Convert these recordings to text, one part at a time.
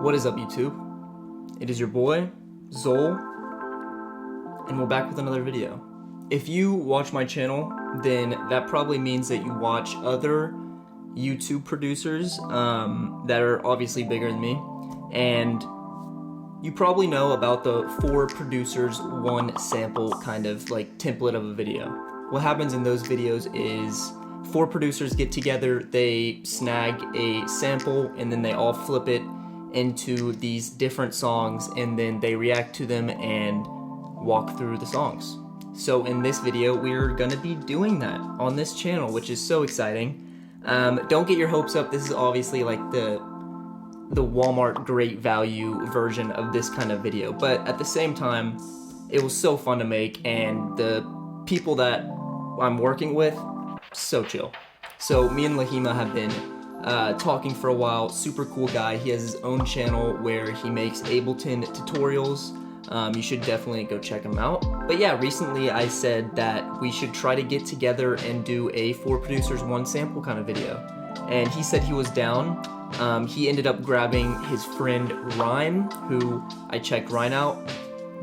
What is up, YouTube? It is your boy, Xole, and we're back with another video. If you watch my channel, then that probably means that you watch other YouTube producers that are obviously bigger than me, and you probably know about the 4 producers, 1 sample kind of like template of a video. What happens in those videos is 4 producers get together, they snag a sample, and then they all flip it into these different songs, and then they react to them and walk through the songs. So in this video, we're gonna be doing that on this channel, which is so exciting. Don't get your hopes up. This is obviously like the Walmart great value version of this kind of video, but at the same time, it was so fun to make, and the people that I'm working with, so chill. So me and Laghima have been talking for a while. Super cool guy. He has his own channel where he makes Ableton tutorials. You should definitely go check him out. But yeah, recently I said that we should try to get together and do a 4 producers 1 sample kind of video, and he said he was down. He ended up grabbing his friend rhyne, who I checked rhyne out.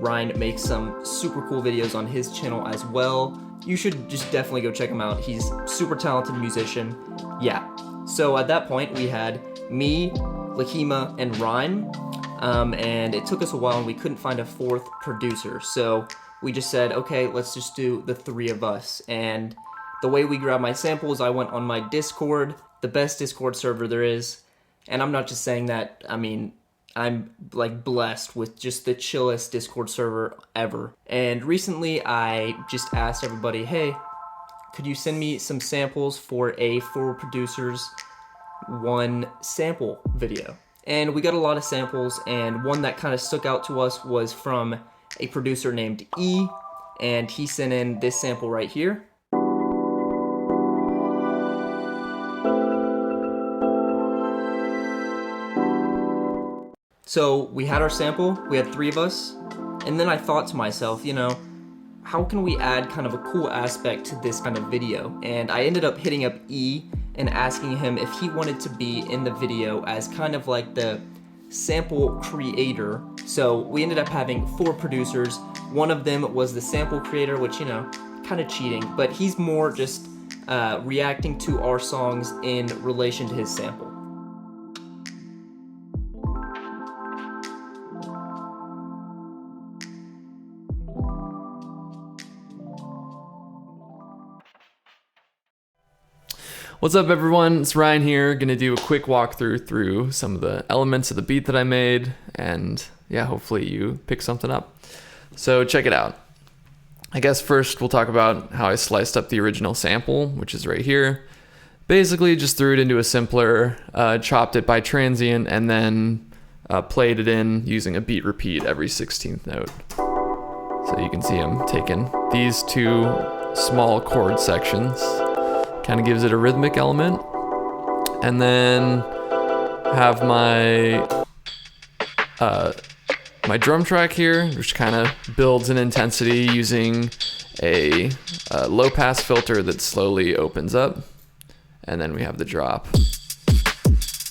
Rhyne makes some super cool videos on his channel as well. You should just definitely go check him out. He's super talented musician. Yeah. So at that point, we had me, Laghima, and rhyne, and it took us a while, and we couldn't find a 4th producer. So we just said, okay, let's just do the 3 of us. And the way we grabbed my samples, I went on my Discord, the best Discord server there is. And I'm not just saying that, I mean, I'm like blessed with just the chillest Discord server ever. And recently I just asked everybody, hey, could you send me some samples for a 4 producers 1 sample video? And we got a lot of samples, and one that kind of stuck out to us was from a producer named E, and he sent in this sample right here. So we had our sample, we had 3 of us, and then I thought to myself, you know, how can we add kind of a cool aspect to this kind of video? And I ended up hitting up E and asking him if he wanted to be in the video as kind of like the sample creator. So we ended up having 4 producers. One of them was the sample creator, which, you know, kind of cheating, but he's more just reacting to our songs in relation to his sample. What's up, everyone? It's Ryan here, gonna do a quick walkthrough through some of the elements of the beat that I made, and yeah, hopefully you pick something up. So check it out. I guess first we'll talk about how I sliced up the original sample, which is right here. Basically just threw it into a simpler, chopped it by transient, and then played it in using a beat repeat every 16th note. So you can see I'm taking these 2 small chord sections, kind of gives it a rhythmic element, and then have my my drum track here, which kind of builds in intensity using a low pass filter that slowly opens up, and then we have the drop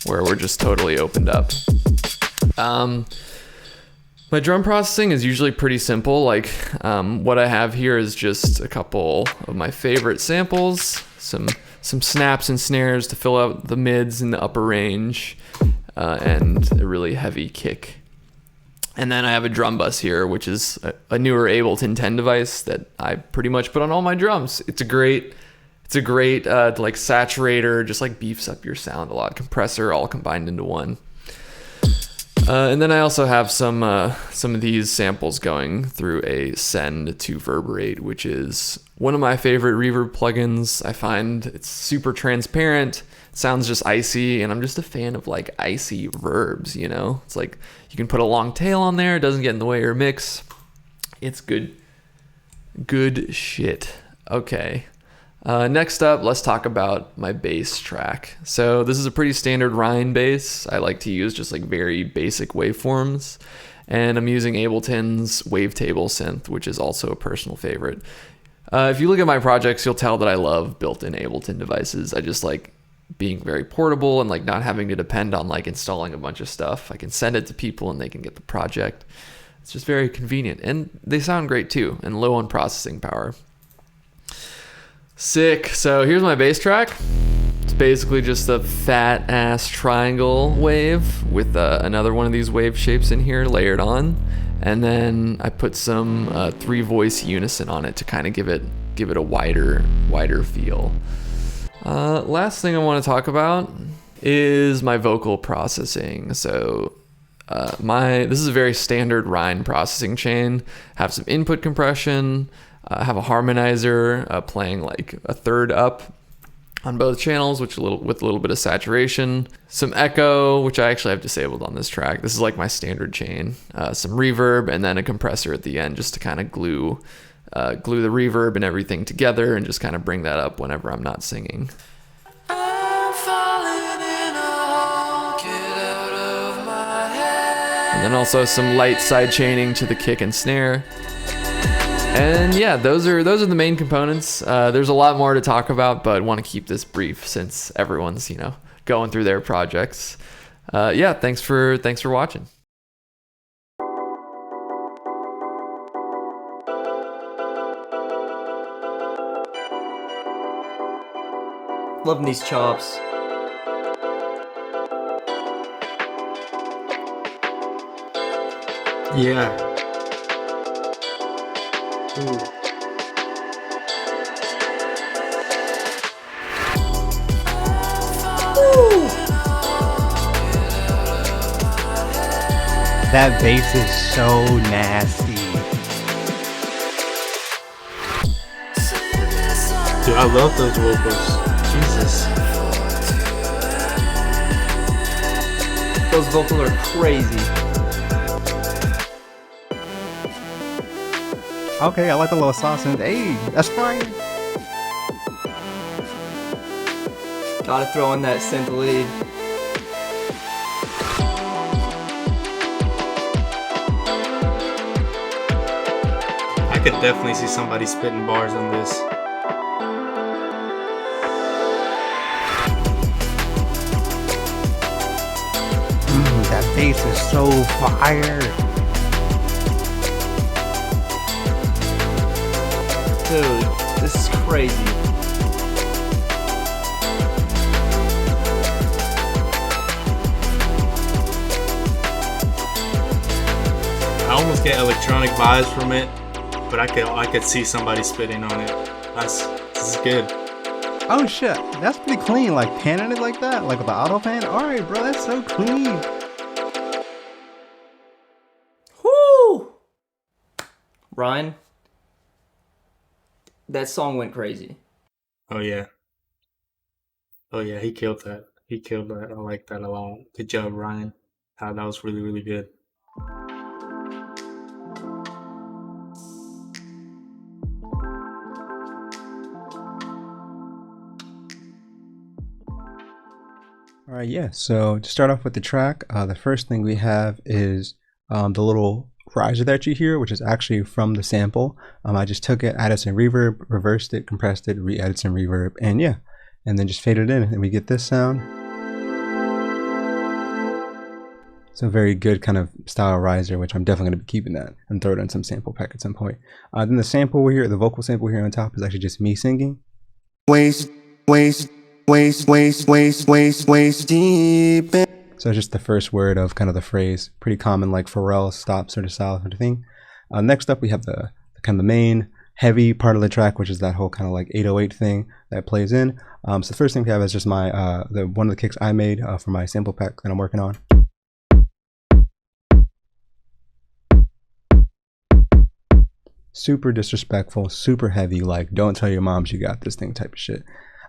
where we're just totally opened up. My drum processing is usually pretty simple. Like what I have here is just a couple of my favorite samples, some snaps and snares to fill out the mids and the upper range, and a really heavy kick. And then I have a drum bus here, which is a newer Ableton 10 device that I pretty much put on all my drums. It's a great like saturator, just like beefs up your sound a lot. Compressor all combined into one. And then I also have some of these samples going through a Send to Verberate, which is one of my favorite reverb plugins. I find it's super transparent, sounds just icy, and I'm just a fan of like icy verbs, you know? It's like you can put a long tail on there, it doesn't get in the way of your mix. It's good shit. Okay. Next up, let's talk about my bass track. So this is a pretty standard rhyne bass. I like to use just like very basic waveforms, and I'm using Ableton's Wavetable synth, which is also a personal favorite. If you look at my projects, you'll tell that I love built-in Ableton devices. I just like being very portable and like not having to depend on like installing a bunch of stuff. I can send it to people and they can get the project. It's just very convenient, and they sound great too, and low on processing power. Sick. So here's my bass track. It's basically just a fat ass triangle wave with another one of these wave shapes in here layered on, and then I put some 3-voice unison on it to kind of give it a wider feel. Last thing I want to talk about is my vocal processing. So this is a very standard rhyne processing chain. Have some input compression, have a harmonizer playing like a third up on both channels, with a little bit of saturation, some echo, which I actually have disabled on this track. This is like my standard chain, some reverb, and then a compressor at the end just to kind of glue the reverb and everything together and just kind of bring that up whenever I'm not singing. And then also some light side chaining to the kick and snare. And yeah, those are the main components. There's a lot more to talk about, but want to keep this brief since everyone's, going through their projects. Yeah, thanks for watching. Loving these chops. Yeah. Ooh. That bass is so nasty. Dude, I love those vocals. Jesus. Those vocals are crazy. Okay, I like the little sauce in it. Hey, that's fire. Gotta throw in that synth lead. I could definitely see somebody spitting bars on this. That bass is so fire. Dude, this is crazy. I almost get electronic vibes from it, but I could see somebody spitting on it. This is good. Oh shit, that's pretty clean. Like panning it like that, like with the auto pan. All right, bro, that's so clean. Whoo! Ryan, that song went crazy. Oh yeah, he killed that. He killed that. I like that a lot. Good job, Ryan. That was really, really good. All right, yeah. So to start off with the track, the first thing we have is the little riser that you hear, which is actually from the sample. I just took it, added some reverb, reversed it, compressed it, re-added some reverb, and yeah, and then just faded in, and we get this sound. It's a very good kind of style riser, which I'm definitely going to be keeping that and throw it in some sample pack at some point. Then the sample we hear, the vocal sample here on top, is actually just me singing. Waist deep. So it's just the first word of kind of the phrase, pretty common, like Pharrell, stop, sort of style sort of thing. Next up, we have the kind of the main heavy part of the track, which is that whole kind of like 808 thing that plays in. So the first thing we have is just my one of the kicks I made for my sample pack that I'm working on. Super disrespectful, super heavy, like don't tell your mom she got this thing type of shit.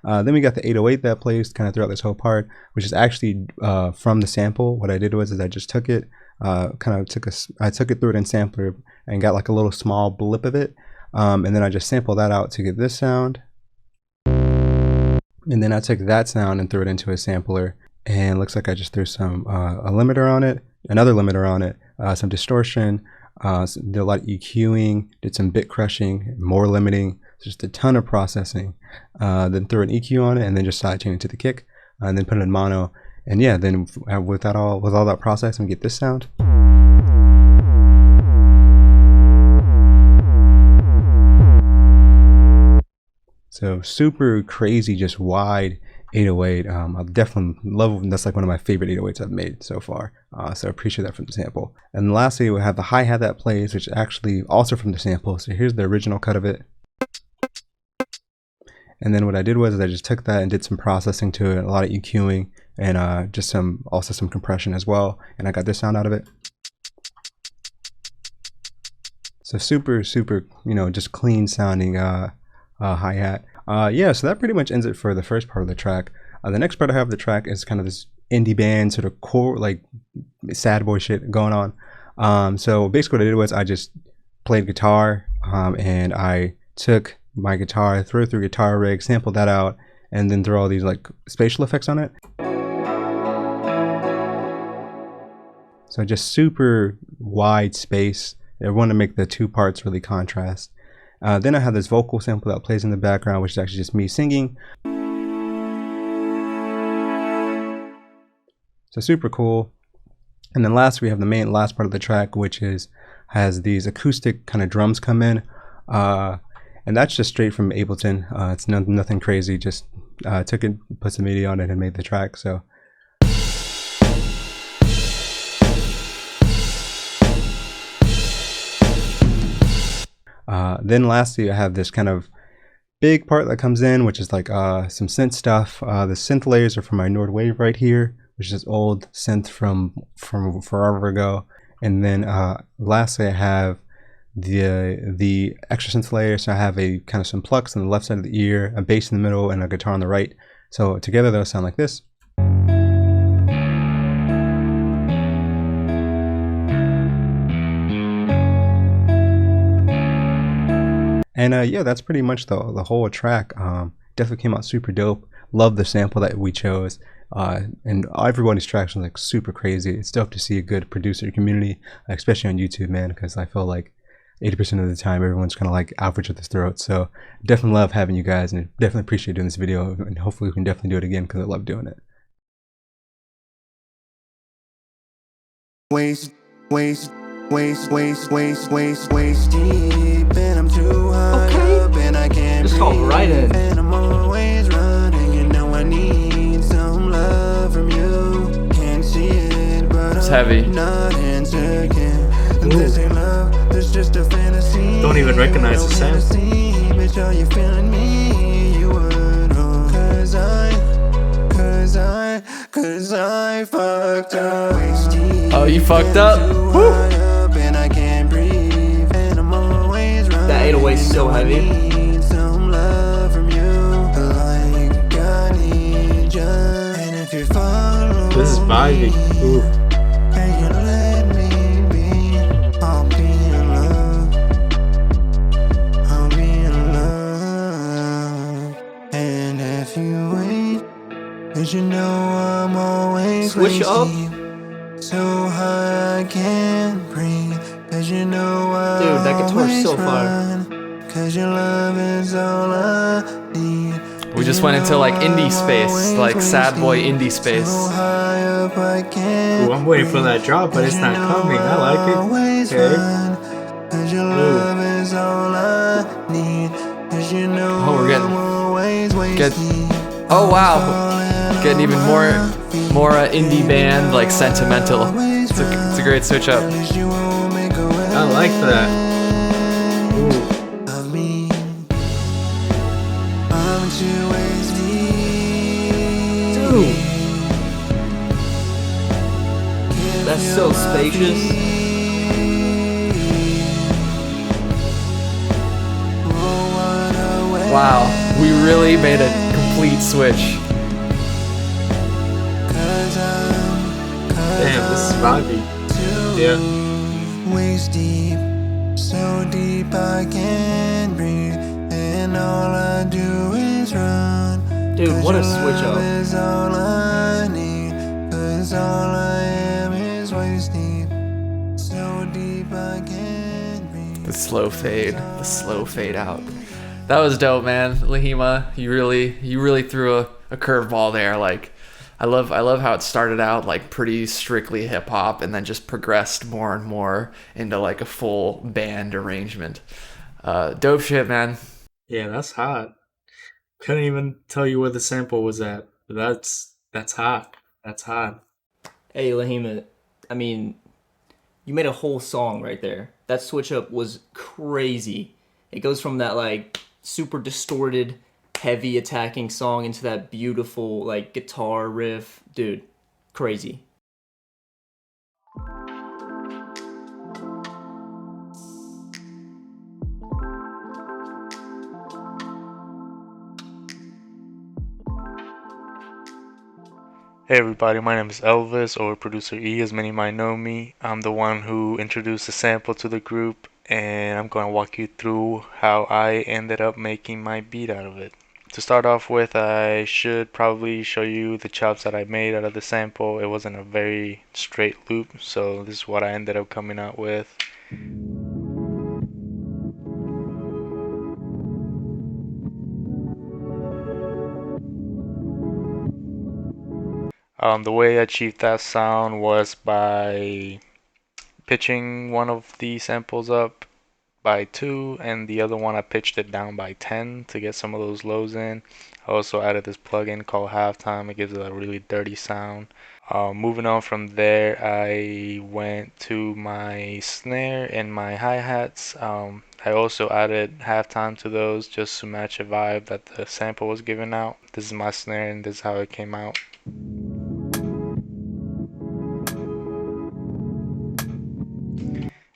Then we got the 808 that plays kind of throughout this whole part, which is actually from the sample. What I did was I just took it, I took it through it in sampler and got like a little small blip of it, and then I just sampled that out to get this sound, and then I took that sound and threw it into a sampler, and it looks like I just threw some a limiter on it, another limiter on it, some distortion, did a lot of EQing, did some bit crushing, more limiting, just a ton of processing, then threw an EQ on it, and then just sidechained it to the kick. and then put it in mono. And yeah, then with all that process, and get this sound. So super crazy, just wide 808. I definitely love. That's like one of my favorite 808s I've made so far. So I appreciate that from the sample. And lastly, we have the hi-hat that plays, which is actually also from the sample. So here's the original cut of it. And then what I did was I just took that and did some processing to it, a lot of EQing, and just also some compression as well. And I got this sound out of it. So super, you know, just clean sounding hi-hat. Yeah, so that pretty much ends it for the first part of the track. The next part I have of the track is kind of this indie band sort of core, like sad boy shit going on. So basically what I did was I just played guitar, and I took my guitar, threw it through guitar rig, sampled that out, and then threw all these like spatial effects on it. So just super wide space. I want to make the two parts really contrast. Then I have this vocal sample that plays in the background, which is actually just me singing. So super cool. And then last we have the last part of the track, which has these acoustic kind of drums come in. And that's just straight from Ableton. It's nothing crazy, just took it, put some MIDI on it, and made the track. So then lastly I have this kind of big part that comes in, which is like some synth stuff. The synth layers are from my Nord Wave right here, which is old synth from forever ago. And then lastly I have the extra synth layer. So I have a kind of some plucks on the left side of the ear, a bass in the middle, and a guitar on the right. So together those sound like this. And yeah, that's pretty much the whole track. Definitely came out super dope. Love the sample that we chose. And everybody's tracks are like super crazy. It's dope to see a good producer community, especially on YouTube, man, because I feel like 80% of the time everyone's kind of like average at their throat. So definitely love having you guys, and definitely appreciate doing this video, and hopefully we can definitely do it again because I love doing it. Waist deep, and I'm too high up, and I can't It's called Rhyne. and I'm always running, you know I need some love from you. Can't see it, but It's heavy. not insecure. This ain't love, this just a fantasy. Don't even recognize the sound. Bitch, are you feeling me? You would, cause I fucked up. Oh, you fucked up? Woo. That 808 is so heavy. This is vibey. Ooh. You know I'm always Switch up. So high I can't breathe. Cause you know I Dude, that guitar's so fire. Cause your love is all I need. We just went into like indie space, like sad boy indie space. So high up I can't. Ooh, I'm waiting for that drop, but it's not coming. I like it. Okay. Cause your love is all I need. Cause you know Oh, we're oh wow. Getting even more indie band, like sentimental. It's a great switch up. I like that. Ooh. Dude, that's so spacious. Wow, we really made a complete switch. Damn, this is vibey. Yeah. Waist deep, so deep I can't breathe, and all I do is run. Dude, what a switch up. Is all I need, 'cause all I am is waist deep, so deep I can't breathe. The slow fade out. That was dope, man. Laghima, you really threw a curveball there. Like, I love how it started out like pretty strictly hip hop and then just progressed more and more into like a full band arrangement. Dope shit, man. Yeah, that's hot. Couldn't even tell you where the sample was at. But that's hot. That's hot. Hey, Lahima, I mean, you made a whole song right there. That switch up was crazy. It goes from that like super distorted, heavy attacking song into that beautiful like guitar riff. Dude, crazy. Hey everybody, my name is Elvis, or Producer E as many might know me. I'm the one who introduced the sample to the group, and I'm going to walk you through how I ended up making my beat out of it. To start off with, I should probably show you the chops that I made out of the sample. It wasn't a very straight loop, so this is what I ended up coming out with. The way I achieved that sound was by pitching one of the samples up by 2 and the other one I pitched it down by 10 to get some of those lows in. I also added this plugin called Halftime. It gives it a really dirty sound. Moving on from there, I went to my snare and my hi-hats. I also added halftime to those just to match a vibe that the sample was giving out. This is my snare and this is how it came out.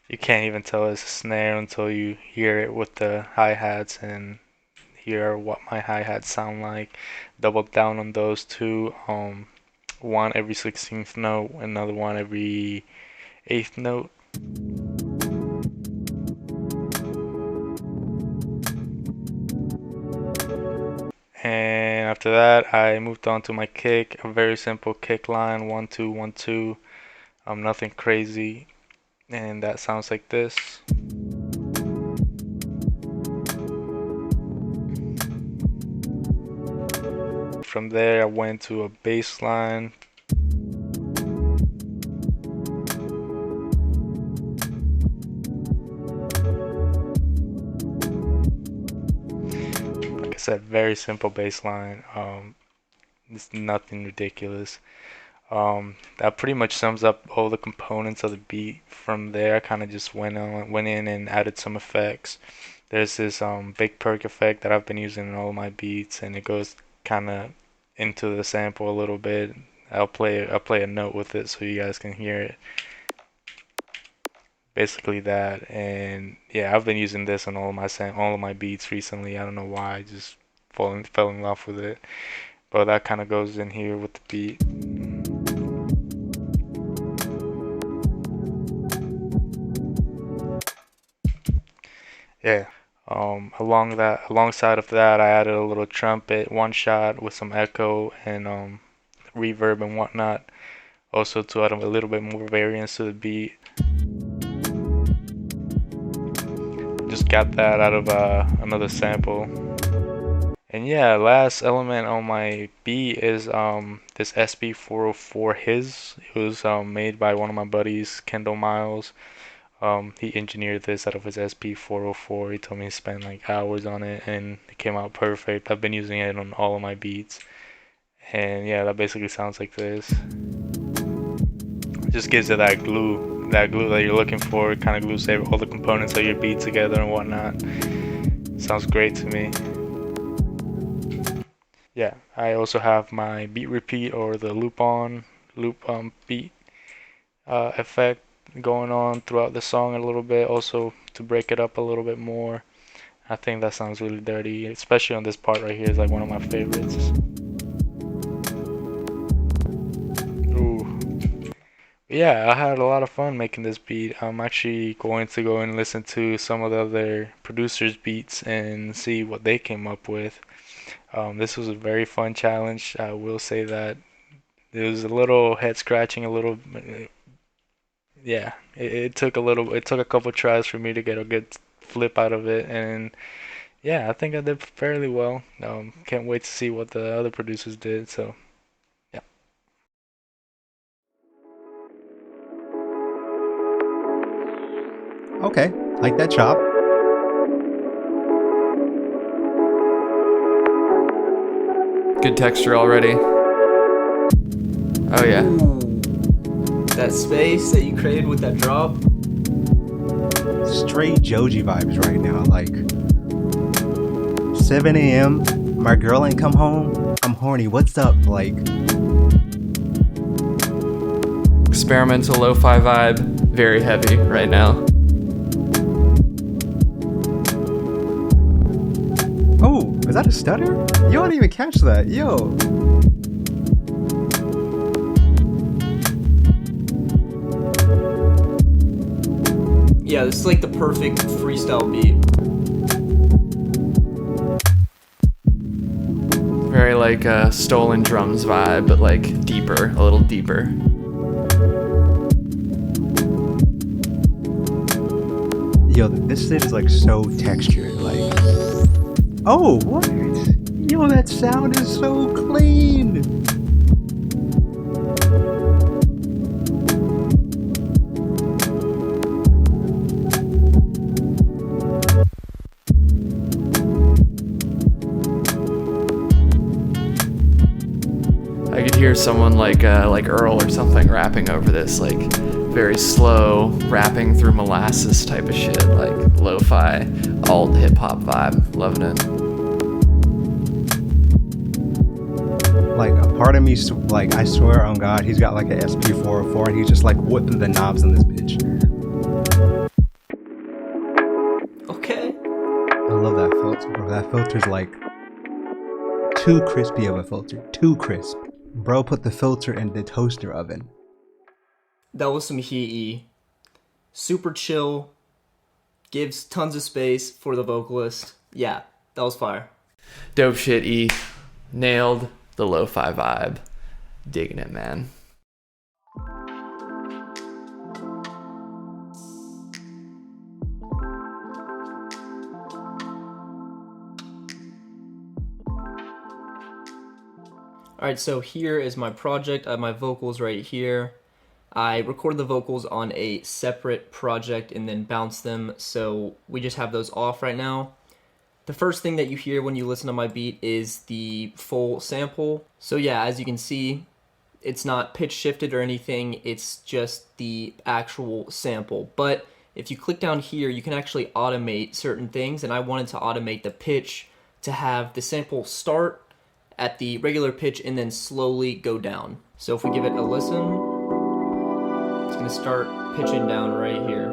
You can't even tell it's a snare until you hear it with the hi-hats and hear what my hi-hats sound like. Double down on those two. One every 16th note, another one every 8th note. And after that, I moved on to my kick, a very simple kick line, 1 2 1 2. Nothing crazy, and that sounds like this. From there, I went to a bass line. Like I said, very simple bass line. It's nothing ridiculous. That pretty much sums up all the components of the beat. From there, I kind of just went in and added some effects. There's this big perk effect that I've been using in all of my beats, and it goes kind of into the sample a little bit. I'll play a note with it so you guys can hear it. Basically that, and yeah, I've been using this on all of my beats recently. I don't know why, I just fell in love with it. But that kind of goes in here with the beat. Yeah. Alongside of that, I added a little trumpet one shot with some echo and reverb and whatnot. Also to add a little bit more variance to the beat. Just got that out of another sample. And yeah, last element on my beat is this SB404 his. It was made by one of my buddies, Kendall Miles. He engineered this out of his SP404. He told me he spent like hours on it and it came out perfect. I've been using it on all of my beats. And yeah, that basically sounds like this. It just gives it that glue that you're looking for. It kind of glues all the components of your beat together and whatnot. Sounds great to me. Yeah, I also have my beat repeat or the loop beat effect going on throughout the song a little bit, also to break it up a little bit more. I think that sounds really dirty, especially on this part right here. Is like one of my favorites. Ooh. Yeah, I had a lot of fun making this beat. I'm actually going to go and listen to some of the other producers' beats and see what they came up with. This was a very fun challenge. I will say that it was a little head scratching, a little. Yeah, it took a couple tries for me to get a good flip out of it, and yeah, I think I did fairly well. Can't wait to see what the other producers did. So, yeah. Okay, like that chop. Good texture already. Oh yeah. Ooh, that space that you created with that drop. Straight Joji vibes right now. Like 7 a.m. My girl ain't come home. I'm horny. What's up? Like Experimental lo-fi vibe. Very heavy right now. oh, was that a stutter? Yo, I didn't even catch that. Yo. Yeah, this is like the perfect freestyle beat. Very like stolen drums vibe, but like deeper, a little deeper. Yo, this shit is like so textured. Like, oh, what? Yo, that sound is so clean. I could hear someone like Earl or something rapping over this, like very slow, rapping through molasses type of shit, like lo-fi, alt hip hop vibe. Loving it. Like a part of me, like I swear on God, he's got like an SP404 and he's just like whipping the knobs in this bitch. Okay. I love that filter, bro. That filter's like too crispy of a filter. Too crisp. Bro put the filter in the toaster oven. That was some heat. Super chill. Gives tons of space for the vocalist. Yeah, that was fire. Dope shit, E. Nailed the lo-fi vibe. Digging it, man. Alright, so here is my project. I have my vocals right here. I recorded the vocals on a separate project and then bounced them, so we just have those off right now. The first thing that you hear when you listen to my beat is the full sample. So yeah, as you can see, it's not pitch shifted or anything, it's just the actual sample. But if you click down here, you can actually automate certain things, and I wanted to automate the pitch to have the sample start at the regular pitch and then slowly go down. So if we give it a listen, it's gonna start pitching down right here.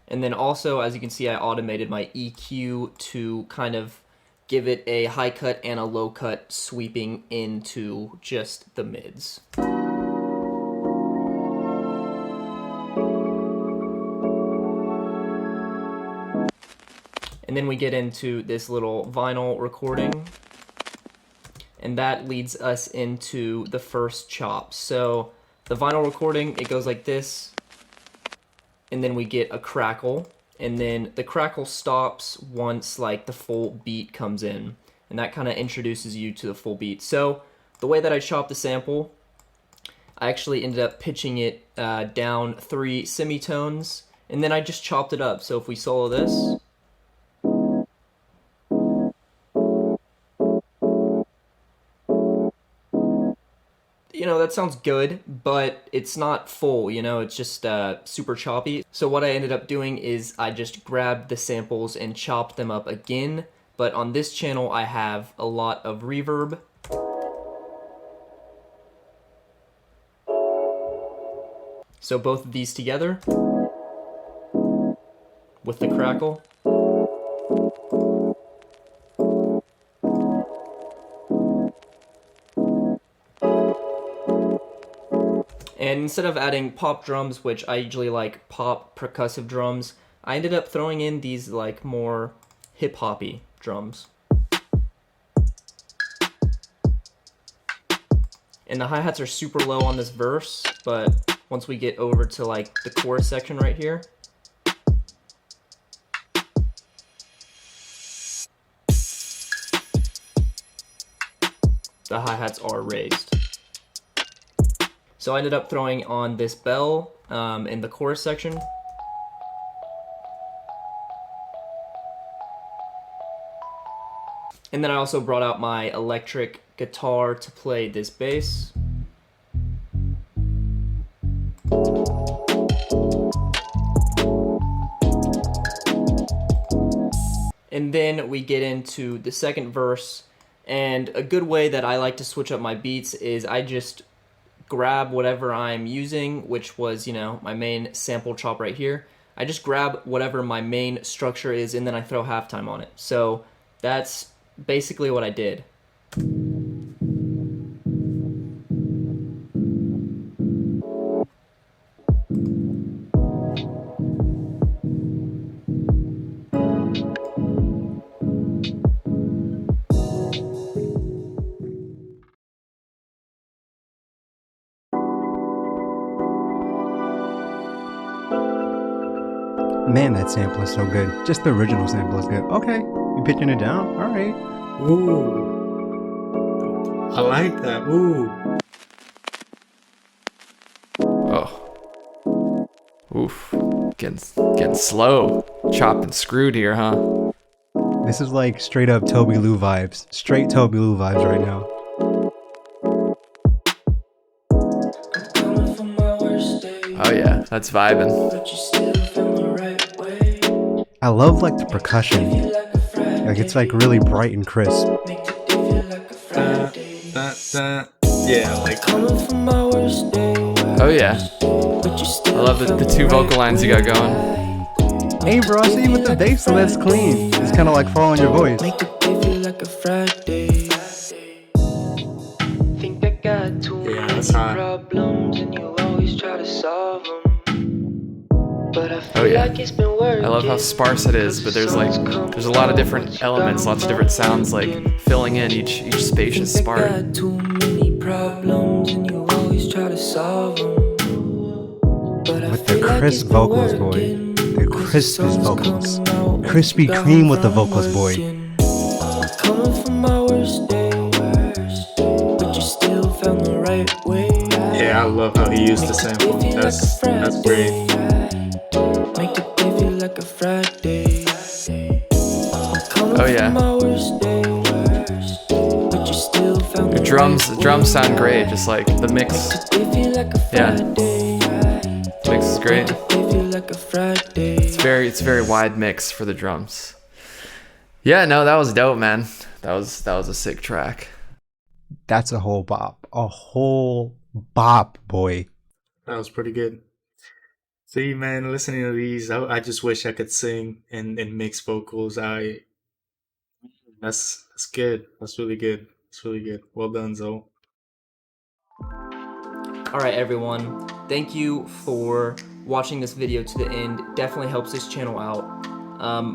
And then also, as you can see, I automated my EQ to kind of give it a high cut and a low cut sweeping into just the mids. And then we get into this little vinyl recording, and that leads us into the first chop. So the vinyl recording, it goes like this, and then we get a crackle, and then the crackle stops once like the full beat comes in, and that kind of introduces you to the full beat. So the way that I chopped the sample, I actually ended up pitching it down 3 semitones, and then I just chopped it up. So if we solo this, you know, that sounds good, but it's not full, you know, it's just super choppy. So what I ended up doing is I just grabbed the samples and chopped them up again, but on this channel I have a lot of reverb. So both of these together with the crackle. And instead of adding pop drums, which I usually like pop percussive drums, I ended up throwing in these like more hip-hoppy drums. And the hi-hats are super low on this verse, but once we get over to like the chorus section right here, the hi-hats are raised. So I ended up throwing on this bell in the chorus section. And then I also brought out my electric guitar to play this bass. And then we get into the second verse, and a good way that I like to switch up my beats is I just grab whatever I'm using, which was, you know, my main sample chop right here. I just grab whatever my main structure is, and then I throw halftime on it. So that's basically what I did. Man, that sample is so good. Just the original sample is good. Okay, you pitching it down? All right. Ooh. I like that. Ooh. Oh. Oof. Getting slow. Chopped and screwed here, huh? This is like straight up Toby Lou vibes. Straight Toby Lou vibes right now. Oh yeah, that's vibing. I love like the percussion. Like it's like really bright and crisp. Yeah, like. Oh yeah. I love the two vocal lines you got going. Hey bro, I see you with the bass, so that's clean. It's kind of like following your voice. Yeah, that's hot. Oh yeah. I love how sparse it is, but there's a lot of different elements, lots of different sounds like filling in each spacious part. With the crisp vocals, boy. The crispest vocals. Krispy Kreme with the vocals, boy. Yeah, I love how he used the sample. That's great. Oh yeah. The drums sound great, just like the mix. Yeah. The mix is great. It's very wide mix for the drums. Yeah, no, that was dope, man. That was a sick track. That's a whole bop. A whole bop, boy. That was pretty good. See, man, listening to these, I just wish I could sing and mix vocals. That's good. That's really good. It's really good. Well done, Zoe. Alright everyone, thank you for watching this video to the end. Definitely helps this channel out.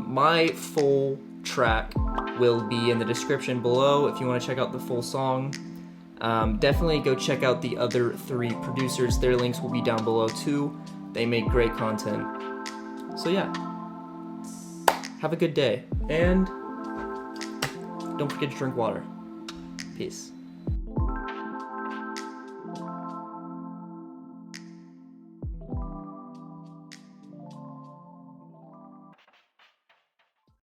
My full track will be in the description below if you want to check out the full song. Definitely go check out the other 3 producers. Their links will be down below too. They make great content. So yeah, have a good day, and don't forget to drink water. Peace.